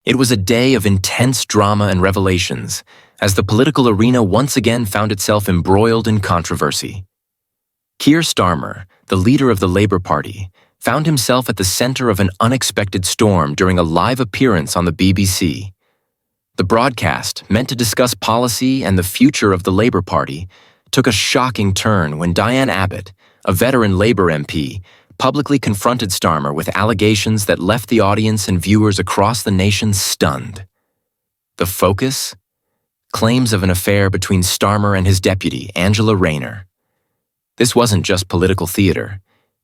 It was a day of intense drama and revelations, as the political arena once again found itself embroiled in controversy. Keir Starmer, the leader of the Labour Party, found himself at the center of an unexpected storm during a live appearance on the BBC. The broadcast, meant to discuss policy and the future of the Labour Party, took a shocking turn when Diane Abbott, a veteran Labour MP, publicly confronted Starmer with allegations that left the audience and viewers across the nation stunned. The focus? Claims of an affair between Starmer and his deputy, Rayner. This wasn't just political theater.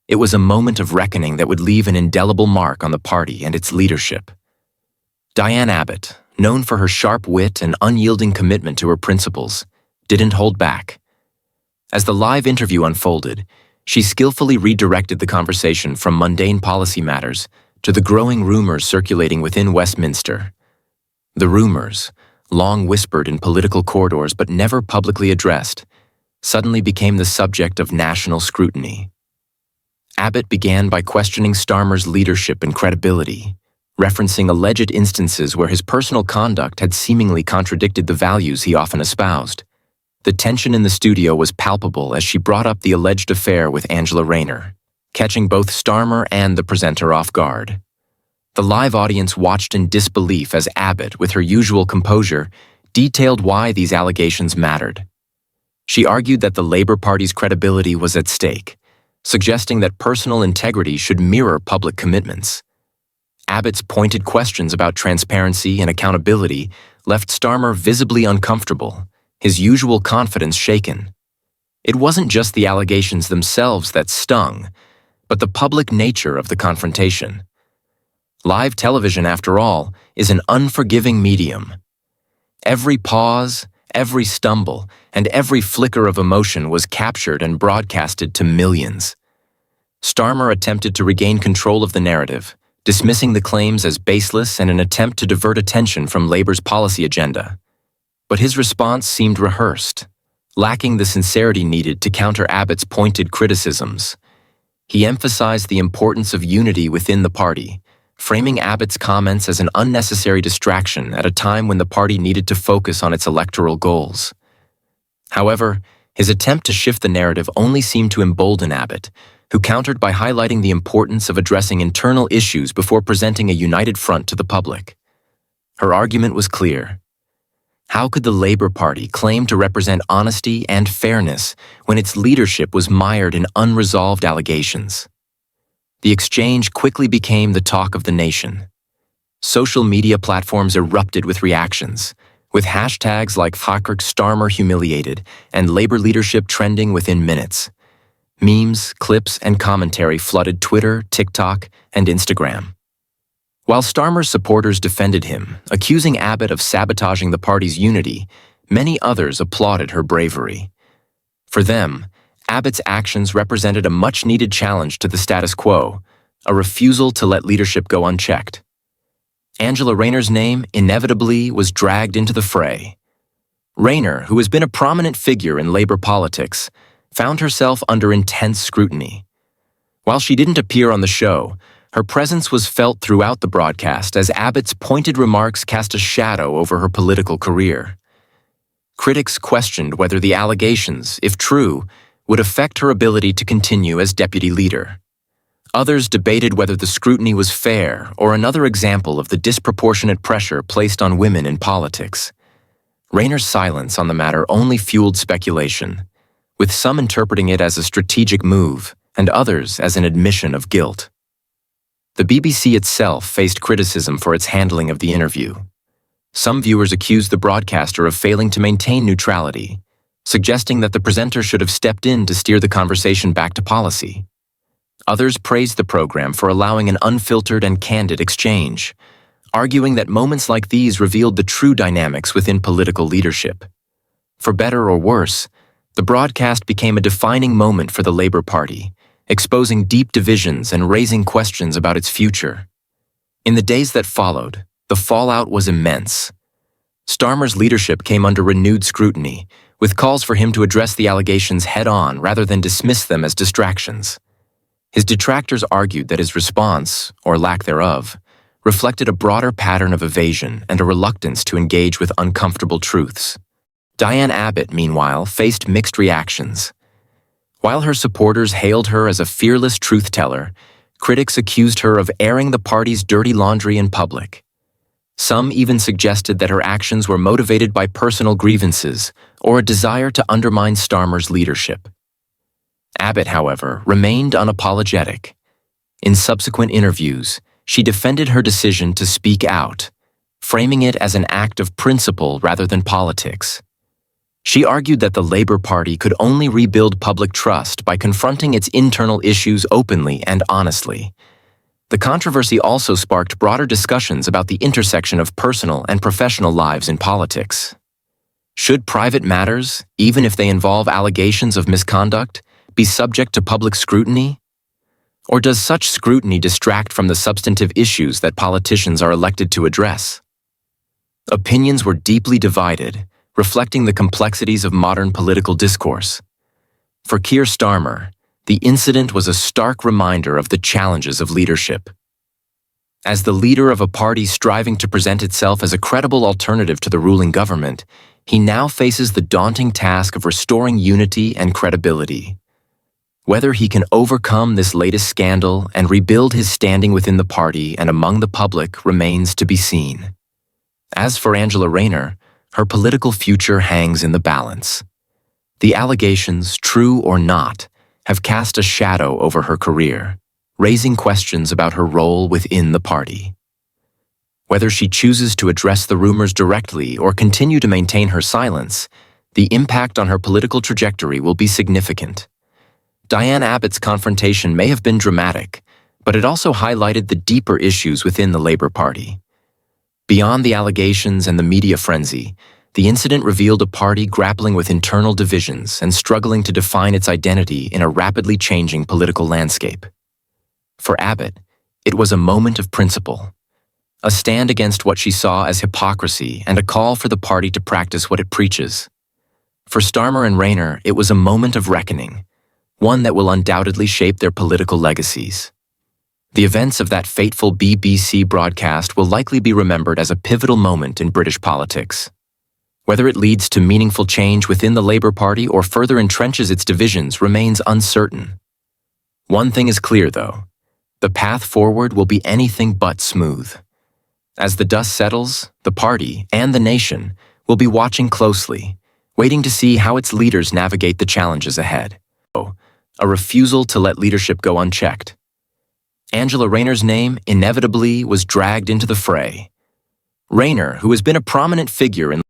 It was a moment of reckoning that would leave an indelible mark on the party and its leadership. Diane Abbott, known for her sharp wit and unyielding commitment to her principles, didn't hold back. As the live interview unfolded, she skillfully redirected the conversation from mundane policy matters to the growing rumors circulating within Westminster. The rumors, long whispered in political corridors but never publicly addressed, suddenly became the subject of national scrutiny. Abbott began by questioning Starmer's leadership and credibility, referencing alleged instances where his personal conduct had seemingly contradicted the values he often espoused. The tension in the studio was palpable as she brought up the alleged affair with Rayner, catching both Starmer and the presenter off guard. The live audience watched in disbelief as Abbott, with her usual composure, detailed why these allegations mattered. She argued that the Labour Party's credibility was at stake, suggesting that personal integrity should mirror public commitments. Abbott's pointed questions about transparency and accountability left Starmer visibly uncomfortable, his usual confidence shaken. It wasn't just the allegations themselves that stung, but the public nature of the confrontation. Live television, after all, is an unforgiving medium. Every pause, every stumble, and every flicker of emotion was captured and broadcasted to millions. Starmer attempted to regain control of the narrative, dismissing the claims as baseless and an attempt to divert attention from Labour's policy agenda. But his response seemed rehearsed, lacking the sincerity needed to counter Abbott's pointed criticisms. He emphasized the importance of unity within the party, framing Abbott's comments as an unnecessary distraction at a time when the party needed to focus on its electoral goals. However, his attempt to shift the narrative only seemed to embolden Abbott, who countered by highlighting the importance of addressing internal issues before presenting a united front to the public. Her argument was clear. How could the Labour Party claim to represent honesty and fairness when its leadership was mired in unresolved allegations? The exchange quickly became the talk of the nation. Social media platforms erupted with reactions, with hashtags like #Starmer Humiliated and Labour leadership trending within minutes. Memes, clips, and commentary flooded Twitter, TikTok, and Instagram. While Starmer's supporters defended him, accusing Abbott of sabotaging the party's unity, many others applauded her bravery. For them, Abbott's actions represented a much-needed challenge to the status quo, a refusal to let leadership go unchecked. Rayner's name, inevitably, was dragged into the fray. Rayner, who has been a prominent figure in Labour politics, found herself under intense scrutiny. While she didn't appear on the show, her presence was felt throughout the broadcast as Abbott's pointed remarks cast a shadow over her political career. Critics questioned whether the allegations, if true, would affect her ability to continue as deputy leader. Others debated whether the scrutiny was fair or another example of the disproportionate pressure placed on women in politics. Rayner's silence on the matter only fueled speculation, with some interpreting it as a strategic move and others as an admission of guilt. The BBC itself faced criticism for its handling of the interview. Some viewers accused the broadcaster of failing to maintain neutrality, suggesting that the presenter should have stepped in to steer the conversation back to policy. Others praised the program for allowing an unfiltered and candid exchange, arguing that moments like these revealed the true dynamics within political leadership. For better or worse, the broadcast became a defining moment for the Labour Party, exposing deep divisions and raising questions about its future. In the days that followed, the fallout was immense. Starmer's leadership came under renewed scrutiny, with calls for him to address the allegations head-on rather than dismiss them as distractions. His detractors argued that his response, or lack thereof, reflected a broader pattern of evasion and a reluctance to engage with uncomfortable truths. Diane Abbott, meanwhile, faced mixed reactions. While her supporters hailed her as a fearless truth-teller, critics accused her of airing the party's dirty laundry in public. Some even suggested that her actions were motivated by personal grievances or a desire to undermine Starmer's leadership. Abbott, however, remained unapologetic. In subsequent interviews, she defended her decision to speak out, framing it as an act of principle rather than politics. She argued that the Labour Party could only rebuild public trust by confronting its internal issues openly and honestly. The controversy also sparked broader discussions about the intersection of personal and professional lives in politics. Should private matters, even if they involve allegations of misconduct, be subject to public scrutiny? Or does such scrutiny distract from the substantive issues that politicians are elected to address? Opinions were deeply divided, reflecting the complexities of modern political discourse. For Keir Starmer, the incident was a stark reminder of the challenges of leadership. As the leader of a party striving to present itself as a credible alternative to the ruling government, he now faces the daunting task of restoring unity and credibility. Whether he can overcome this latest scandal and rebuild his standing within the party and among the public remains to be seen. As for Angela Rayner, her political future hangs in the balance. The allegations, true or not, have cast a shadow over her career, raising questions about her role within the party. Whether she chooses to address the rumors directly or continue to maintain her silence, the impact on her political trajectory will be significant. Diane Abbott's confrontation may have been dramatic, but it also highlighted the deeper issues within the Labour Party. Beyond the allegations and the media frenzy, the incident revealed a party grappling with internal divisions and struggling to define its identity in a rapidly changing political landscape. For Abbott, it was a moment of principle, a stand against what she saw as hypocrisy and a call for the party to practice what it preaches. For Starmer and Rayner, it was a moment of reckoning, one that will undoubtedly shape their political legacies. The events of that fateful BBC broadcast will likely be remembered as a pivotal moment in British politics. Whether it leads to meaningful change within the Labour Party or further entrenches its divisions remains uncertain. One thing is clear, though. The path forward will be anything but smooth. As the dust settles, the party and the nation will be watching closely, waiting to see how its leaders navigate the challenges ahead. A refusal to let leadership go unchecked. Angela Rayner's name inevitably was dragged into the fray. Rayner, who has been a prominent figure in